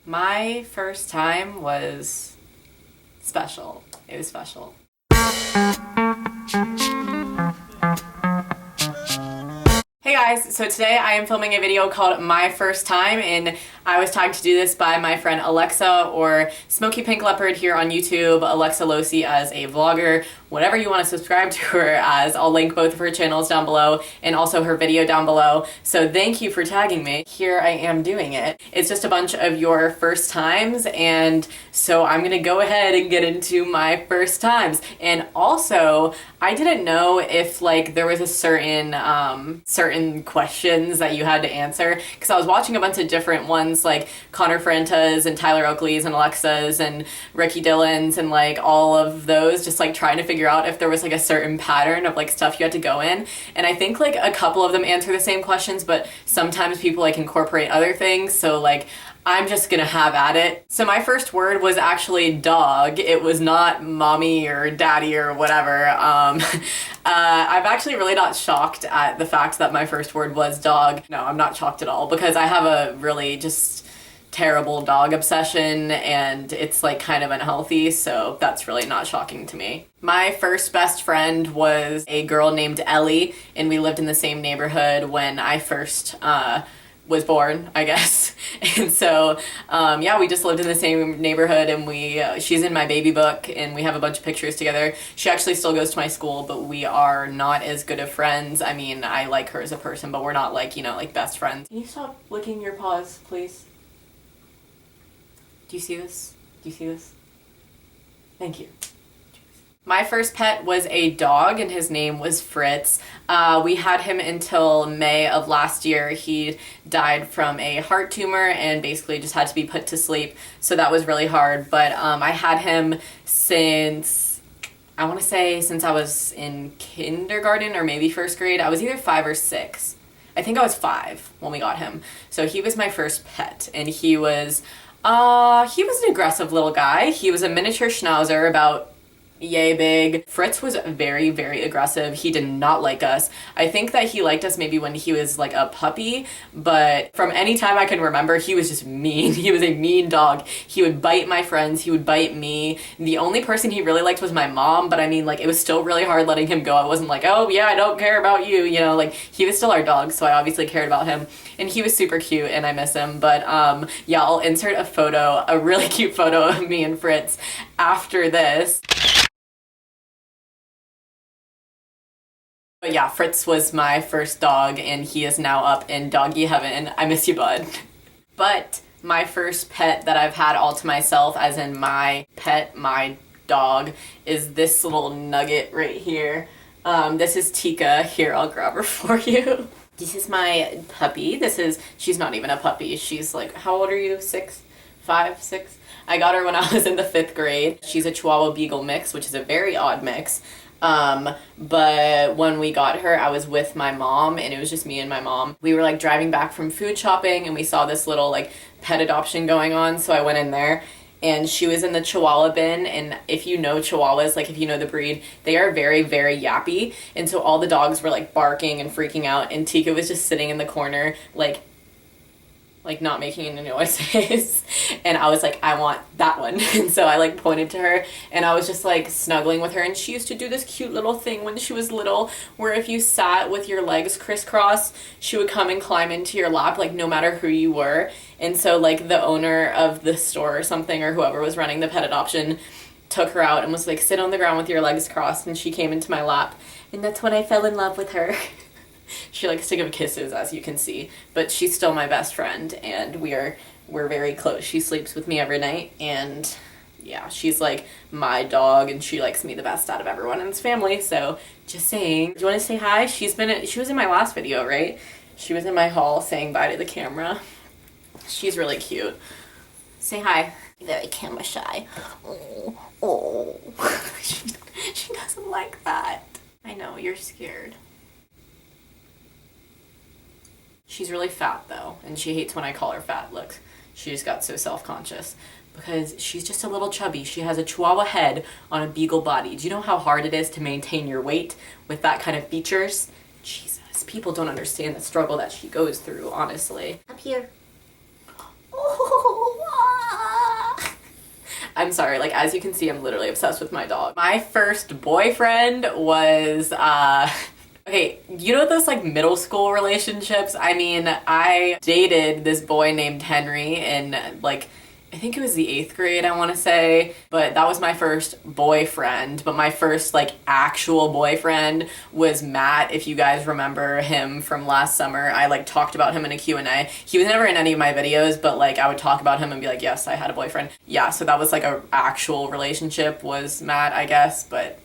My first time was special. It was special. Hey guys, so today I am filming a video called My First Time, and I was tagged to do this by my friend Alexa, or Smoky Pink Leopard here on YouTube, Alexa Losi as a vlogger, whatever you want to subscribe to her as. I'll link both of her channels down below and also her video down below. So thank you for tagging me. Here I am doing it. It's just a bunch of your first times, and so I'm gonna go ahead and get into my first times. And also, I didn't know if like there was a certain questions that you had to answer, because I was watching a bunch of different ones like Connor Frenta's and Tyler Oakley's and Alexa's and Ricky Dillon's and like all of those, just like trying to figure out if there was like a certain pattern of like stuff you had to go in. And I think like a couple of them answer the same questions, but sometimes people like incorporate other things, so like I'm just gonna have at it. So my first word was actually dog. It was not mommy or daddy or whatever. I'm actually really not shocked at the fact that my first word was dog. No, I'm not shocked at all, because I have a really just terrible dog obsession and it's like kind of unhealthy, so that's really not shocking to me. My first best friend was a girl named Ellie, and we lived in the same neighborhood when I first was born, I guess. And so yeah, we just lived in the same neighborhood, and she's in my baby book, and we have a bunch of pictures together. She actually still goes to my school, but we are not as good of friends. I mean, I like her as a person, but we're not like, you know, like best friends. Can you stop licking your paws, please? Do you see this? Do you see this? Thank you. My first pet was a dog, and his name was Fritz. We had him until May of last year. He died from a heart tumor and basically just had to be put to sleep, so that was really hard. But I had him since, I want to say since I was in kindergarten or maybe first grade. I was either 5 or 6. I think I was 5 when we got him. So he was my first pet, and he was an aggressive little guy. He was a miniature schnauzer, about yay big. Fritz was very, very aggressive. He did not like us. I think that he liked us maybe when he was like a puppy, but from any time I can remember, he was just mean. He was a mean dog. He would bite my friends. He would bite me. The only person he really liked was my mom, but I mean, like, it was still really hard letting him go. I wasn't like, oh yeah, I don't care about you, you know, like, he was still our dog, so I obviously cared about him, and he was super cute, and I miss him. But yeah, I'll insert a photo, a really cute photo of me and Fritz after this. But yeah, Fritz was my first dog, and he is now up in doggy heaven. I miss you, bud. But my first pet that I've had all to myself, as in my pet, my dog, is this little nugget right here. This is Tika. Here, I'll grab her for you. This is my puppy. She's not even a puppy. She's like, how old are you? 6? 5? 6? I got her when I was in the 5th grade. She's a Chihuahua Beagle mix, which is a very odd mix. But when we got her, I was with my mom, and it was just me and my mom. We were like driving back from food shopping, and we saw this little like pet adoption going on, so I went in there, and she was in the Chihuahua bin. And if you know Chihuahuas, like if you know the breed, they are very, very yappy, and so all the dogs were like barking and freaking out, and Tika was just sitting in the corner like not making any noises. And I was like, I want that one. And so I like pointed to her, and I was just like snuggling with her, and she used to do this cute little thing when she was little, where if you sat with your legs crisscross, she would come and climb into your lap, like no matter who you were. And so like the owner of the store or something, or whoever was running the pet adoption, took her out and was like, sit on the ground with your legs crossed, and she came into my lap, and that's when I fell in love with her. She likes to give kisses, as you can see, but she's still my best friend, and we're very close. She sleeps with me every night, and yeah, she's like my dog, and she likes me the best out of everyone in this family. So just saying. Do you want to say hi? She was in my last video, right? She was in my haul saying bye to the camera. She's really cute. Say hi. Very camera shy. Oh. She doesn't like that. I know, you're scared. She's really fat though, and she hates when I call her fat. Look, she just got so self-conscious because she's just a little chubby. She has a Chihuahua head on a Beagle body. Do you know how hard it is to maintain your weight with that kind of features? Jesus, people don't understand the struggle that she goes through, honestly. Up here. Oh, I'm sorry, like as you can see, I'm literally obsessed with my dog. My first boyfriend was, okay, you know those like middle school relationships? I mean, I dated this boy named Henry in like, I think it was the 8th grade, I want to say, but that was my first boyfriend. But my first like actual boyfriend was Matt. If you guys remember him from last summer, I like talked about him in a Q&A. He was never in any of my videos, but like I would talk about him and be like, yes, I had a boyfriend. Yeah, so that was like a actual relationship was Matt, I guess, but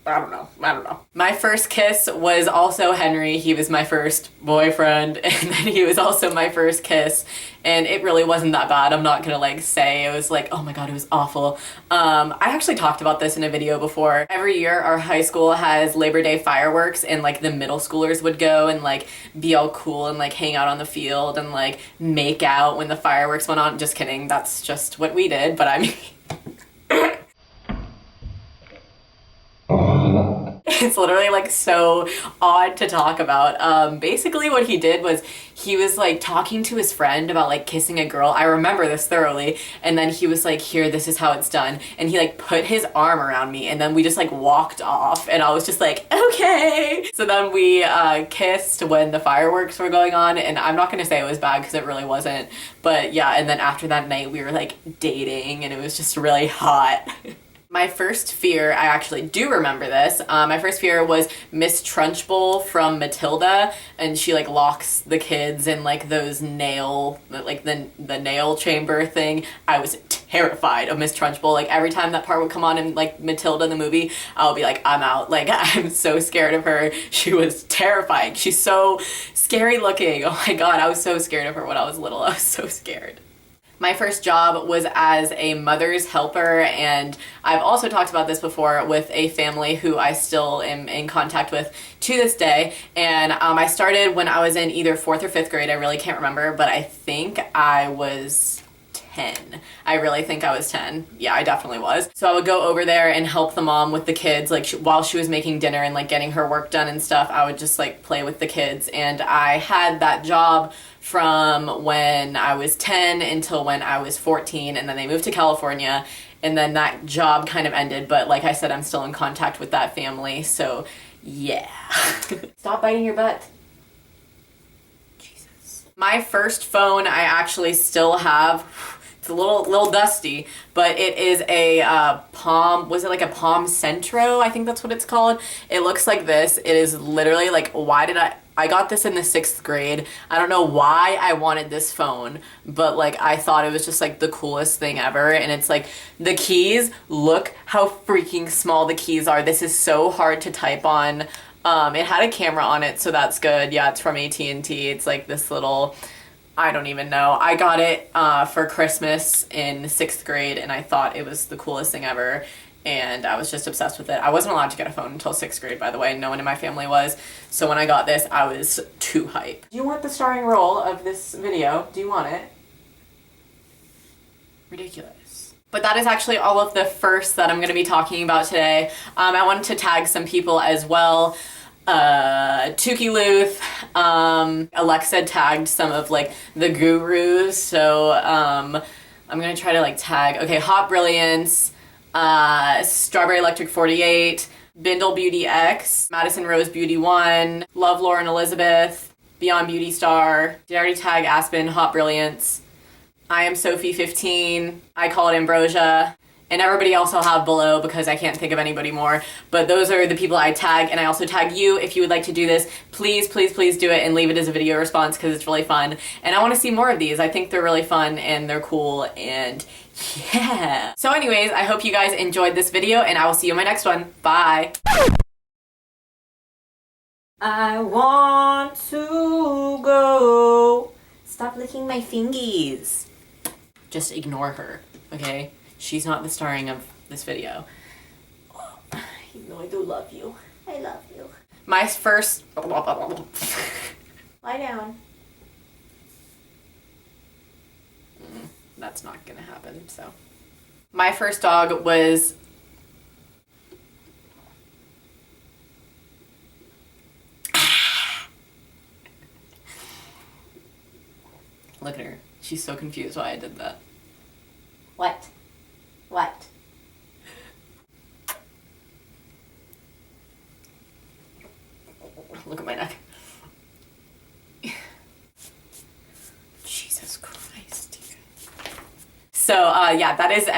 I don't know. My first kiss was also Henry. He was my first boyfriend, and then he was also my first kiss, and it really wasn't that bad. I'm not gonna like say it was like, oh my god, it was awful. I actually talked about this in a video before. Every year our high school has Labor Day fireworks, and like the middle schoolers would go and like be all cool and like hang out on the field and like make out when the fireworks went on. Just kidding, that's just what we did, but I mean it's literally like so odd to talk about. Basically what he did was he was like talking to his friend about like kissing a girl. I remember this thoroughly. And then he was like, here, this is how it's done. And he like put his arm around me, and then we just like walked off, and I was just like, okay. So then we kissed when the fireworks were going on, and I'm not gonna say it was bad because it really wasn't. But yeah, and then after that night we were like dating, and it was just really hot. My first fear, I actually do remember this. My first fear was Miss Trunchbull from Matilda, and she like locks the kids in like those nail, like the nail chamber thing. I was terrified of Miss Trunchbull. Like every time that part would come on in like Matilda the movie, I'll be like, I'm out. Like I'm so scared of her. She was terrifying. She's so scary looking. Oh my god, I was so scared of her when I was little. I was so scared. My first job was as a mother's helper, and I've also talked about this before with a family who I still am in contact with to this day. And I started when I was in either 4th or 5th grade. I really can't remember, but I think I was 10. I really think I was 10. Yeah, I definitely was. So I would go over there and help the mom with the kids, like while she was making dinner and like getting her work done and stuff. I would just like play with the kids, and I had that job from when I was 10 until when I was 14, and then they moved to California, and then that job kind of ended, but like I said, I'm still in contact with that family, so yeah. Stop biting your butt. Jesus. My first phone I actually still have. It's a little dusty, but it is a Palm, was it like a Palm Centro? I think that's what it's called. It looks like this. It is literally like, I got this in the 6th grade. I don't know why I wanted this phone, but like I thought it was just like the coolest thing ever. And it's like the keys, look how freaking small the keys are. This is so hard to type on. It had a camera on it, so that's good. Yeah, it's from AT&T. It's like this little, I don't even know. I got it for Christmas in 6th grade, and I thought it was the coolest thing ever. And I was just obsessed with it. I wasn't allowed to get a phone until 6th grade, by the way. No one in my family was. So when I got this, I was too hype. Do you want the starring role of this video? Do you want it? Ridiculous. But that is actually all of the firsts that I'm going to be talking about today. I wanted to tag some people as well. Tukieluth, Alexa tagged some of like the gurus. So I'm going to try to like tag, okay, hautebrilliance, Strawberry Electric 48, bindlebeautyx, Madison Rose Beauty 1, lovelaurenelizabeth, beyondbeautystar. Did I already tag Aspen, hautebrilliance? I am Sophie 15, icallitambrosia, and everybody else I'll have below because I can't think of anybody more. But those are the people I tag, and I also tag you if you would like to do this. Please, please, please do it and leave it as a video response because it's really fun. And I want to see more of these. I think they're really fun and they're cool, and yeah. So anyways, I hope you guys enjoyed this video, and I will see you in my next one. Bye. I want to go. Stop licking my fingies. Just ignore her, okay? She's not the starring of this video. Even though I do love you. I love you. My first... Lie down. That's not gonna happen, so. My first dog was... Look at her. She's so confused why I did that. What? What? Look at my neck. Jesus Christ. So, yeah, that is